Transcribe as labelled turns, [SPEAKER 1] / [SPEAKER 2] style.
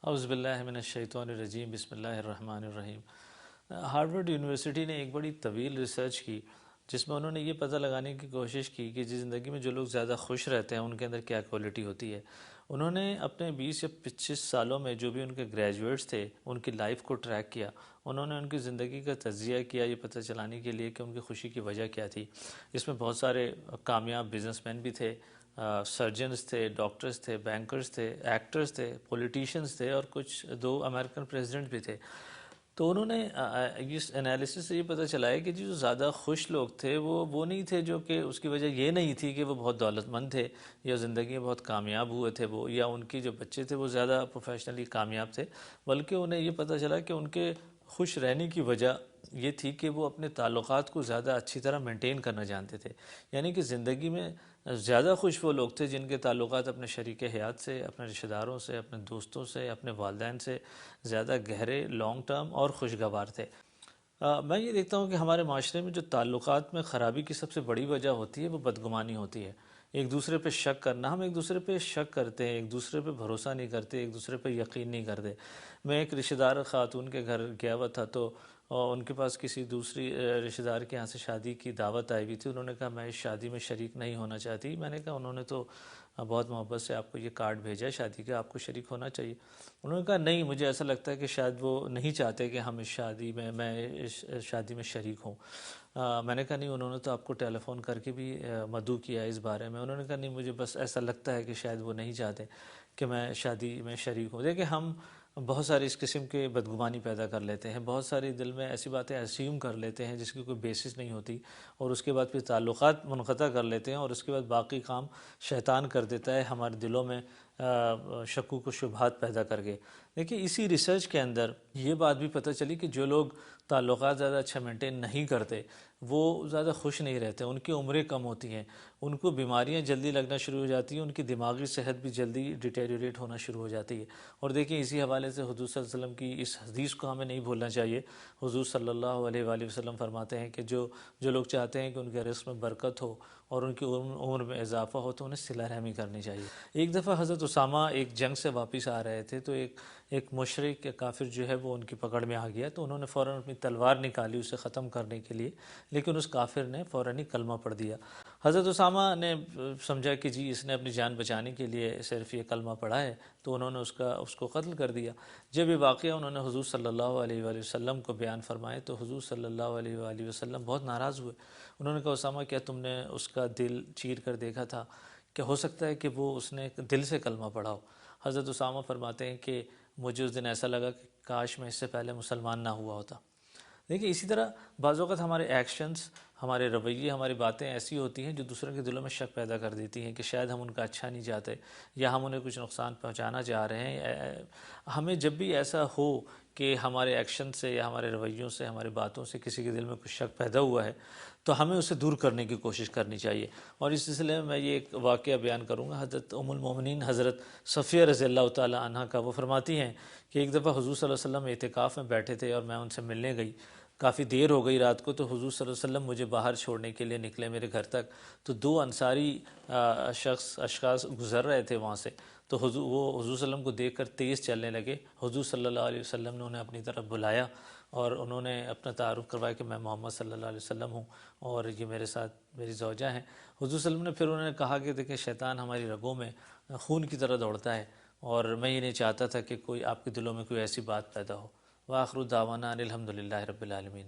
[SPEAKER 1] اعوذ باللہ من الشیطان الرجیم بسم اللہ الرحمن الرحیم۔ ہارورڈ یونیورسٹی نے ایک بڑی طویل ریسرچ کی جس میں انہوں نے یہ پتہ لگانے کی کوشش کی کہ زندگی میں جو لوگ زیادہ خوش رہتے ہیں ان کے اندر کیا کوالٹی ہوتی ہے۔ انہوں نے اپنے 20 یا 25 سالوں میں جو بھی ان کے گریجویٹس تھے ان کی لائف کو ٹریک کیا، انہوں نے ان کی زندگی کا تجزیہ کیا یہ پتہ چلانے کے لیے کہ ان کی خوشی کی وجہ کیا تھی۔ اس میں بہت سارے کامیاب بزنس مین بھی تھے، سرجنز تھے، ڈاکٹرز تھے، بینکرز تھے، ایکٹرز تھے، پولیٹیشنز تھے اور کچھ 2 امریکن پریزیڈنٹ بھی تھے۔ تو انہوں نے اس انالیسس سے یہ پتہ چلایا کہ جو زیادہ خوش لوگ تھے وہ نہیں تھے، جو کہ اس کی وجہ یہ نہیں تھی کہ وہ بہت دولت مند تھے یا زندگی میں بہت کامیاب ہوئے تھے وہ، یا ان کی جو بچے تھے وہ زیادہ پروفیشنلی کامیاب تھے، بلکہ انہیں یہ پتہ چلا کہ ان کے خوش رہنے کی وجہ یہ تھی کہ وہ اپنے تعلقات کو زیادہ اچھی طرح مینٹین کرنا جانتے تھے۔ یعنی کہ زندگی میں زیادہ خوش وہ لوگ تھے جن کے تعلقات اپنے شریک حیات سے، اپنے رشتہ داروں سے، اپنے دوستوں سے، اپنے والدین سے زیادہ گہرے، لانگ ٹرم اور خوشگوار تھے۔ میں یہ دیکھتا ہوں کہ ہمارے معاشرے میں جو تعلقات میں خرابی کی سب سے بڑی وجہ ہوتی ہے وہ بدگمانی ہوتی ہے، ایک دوسرے پہ شک کرنا۔ ہم ایک دوسرے پہ شک کرتے ہیں، ایک دوسرے پہ بھروسہ نہیں کرتے، ایک دوسرے پہ یقین نہیں کرتے۔ میں ایک رشتہ دار خاتون کے گھر گیا ہوا تھا تو ان کے پاس کسی دوسری رشتہ دار کے یہاں سے شادی کی دعوت آئی ہوئی تھی۔ انہوں نے کہا میں اس شادی میں شریک نہیں ہونا چاہتی۔ میں نے کہا انہوں نے تو بہت محبت سے آپ کو یہ کارڈ بھیجا ہے شادی کا، آپ کو شریک ہونا چاہیے۔ انہوں نے کہا نہیں، مجھے ایسا لگتا ہے کہ شاید وہ نہیں چاہتے کہ ہم میں اس شادی میں شریک ہوں۔ میں نے کہا نہیں، انہوں نے تو آپ کو ٹیلی فون کر کے بھی مدعو کیا ہے اس بارے میں۔ انہوں نے کہا نہیں، مجھے بس ایسا لگتا ہے کہ شاید وہ نہیں چاہتے کہ میں شادی میں شریک ہوں۔ دیکھیں، ہم بہت سارے اس قسم کے بدگمانی پیدا کر لیتے ہیں، بہت ساری دل میں ایسی باتیں اسیوم کر لیتے ہیں جس کی کوئی بیسس نہیں ہوتی، اور اس کے بعد پھر تعلقات منقطع کر لیتے ہیں، اور اس کے بعد باقی کام شیطان کر دیتا ہے ہمارے دلوں میں شکوک و شبہات پیدا کر کے۔ دیکھیں، اسی ریسرچ کے اندر یہ بات بھی پتہ چلی کہ جو لوگ تعلقات زیادہ اچھا مینٹین نہیں کرتے وہ زیادہ خوش نہیں رہتے، ان کی عمریں کم ہوتی ہیں، ان کو بیماریاں جلدی لگنا شروع ہو جاتی ہیں، ان کی دماغی صحت بھی جلدی ڈیٹیریوریٹ ہونا شروع ہو جاتی ہے۔ اور دیکھیں، اسی حوالے سے حضور صلی اللہ علیہ وسلم کی اس حدیث کو ہمیں نہیں بھولنا چاہیے۔ حضور صلی اللہ علیہ وآلہ وسلم فرماتے ہیں کہ جو لوگ چاہتے ہیں کہ ان کے رزق میں برکت ہو اور ان کی عمر میں اضافہ ہو تو انہیں صلہ رحمی کرنی چاہیے۔ ایک دفعہ حضرت اسامہ ایک جنگ سے واپس آ رہے تھے تو ایک مشرک کافر جو ہے وہ ان کی پکڑ میں آ گیا، تو انہوں نے فوراً اپنی تلوار نکالی اسے ختم کرنے کے لیے، لیکن اس کافر نے فوراً ہی کلمہ پڑھ دیا۔ حضرت اسامہ نے سمجھا کہ جی اس نے اپنی جان بچانے کے لیے صرف یہ کلمہ پڑھا ہے، تو انہوں نے اس کو قتل کر دیا۔ جب یہ واقعہ انہوں نے حضور صلی اللہ علیہ وآلہ وسلم کو بیان فرمائے تو حضور صلی اللہ علیہ وآلہ وسلم بہت ناراض ہوئے۔ انہوں نے کہا اسامہ، کیا تم نے اس کا دل چیر کر دیکھا تھا؟ کیا ہو سکتا ہے کہ وہ اس نے دل سے کلمہ پڑھا ہو؟ حضرت اسامہ فرماتے ہیں کہ مجھے اس دن ایسا لگا کہ کاش میں اس سے پہلے مسلمان نہ ہوا ہوتا۔ دیکھیں، اسی طرح بعض اوقات ہمارے ایکشنز، ہمارے رویے، ہماری باتیں ایسی ہوتی ہیں جو دوسروں کے دلوں میں شک پیدا کر دیتی ہیں کہ شاید ہم ان کا اچھا نہیں چاہتے یا ہم انہیں کچھ نقصان پہنچانا چاہ رہے ہیں۔ ہمیں جب بھی ایسا ہو کہ ہمارے ایکشن سے یا ہمارے رویوں سے، ہماری باتوں سے کسی کے دل میں کچھ شک پیدا ہوا ہے تو ہمیں اسے دور کرنے کی کوشش کرنی چاہیے۔ اور اس سلسلے میں یہ ایک واقعہ بیان کروں گا حضرت ام المومنین حضرت صفیہ رضی اللہ تعالی عنہ کا۔ وہ فرماتی ہیں کہ ایک دفعہ حضور صلی اللہ علیہ وسلم اعتکاف میں بیٹھے تھے اور میں ان سے ملنے گئی۔ کافی دیر ہو گئی رات کو، تو حضور صلی اللہ علیہ وسلم مجھے باہر چھوڑنے کے لیے نکلے میرے گھر تک، تو 2 انصاری اشخاص گزر رہے تھے وہاں سے، تو وہ حضور صلی اللہ علیہ وسلم کو دیکھ کر تیز چلنے لگے۔ حضور صلی اللہ علیہ وسلم نے انہیں اپنی طرف بلایا اور انہوں نے اپنا تعارف کروایا کہ میں محمد صلی اللہ علیہ وسلم ہوں اور یہ میرے ساتھ میری زوجہ ہیں۔ حضور صلی اللہ علیہ وسلم نے پھر انہوں نے کہا کہ دیکھیں، شیطان ہماری رگوں میں خون کی طرح دوڑتا ہے اور میں یہ نہیں چاہتا تھا کہ کوئی آپ کے دلوں میں کوئی ایسی بات پیدا ہو۔ وآخر دعوانا ان الحمد للہ رب العالمین۔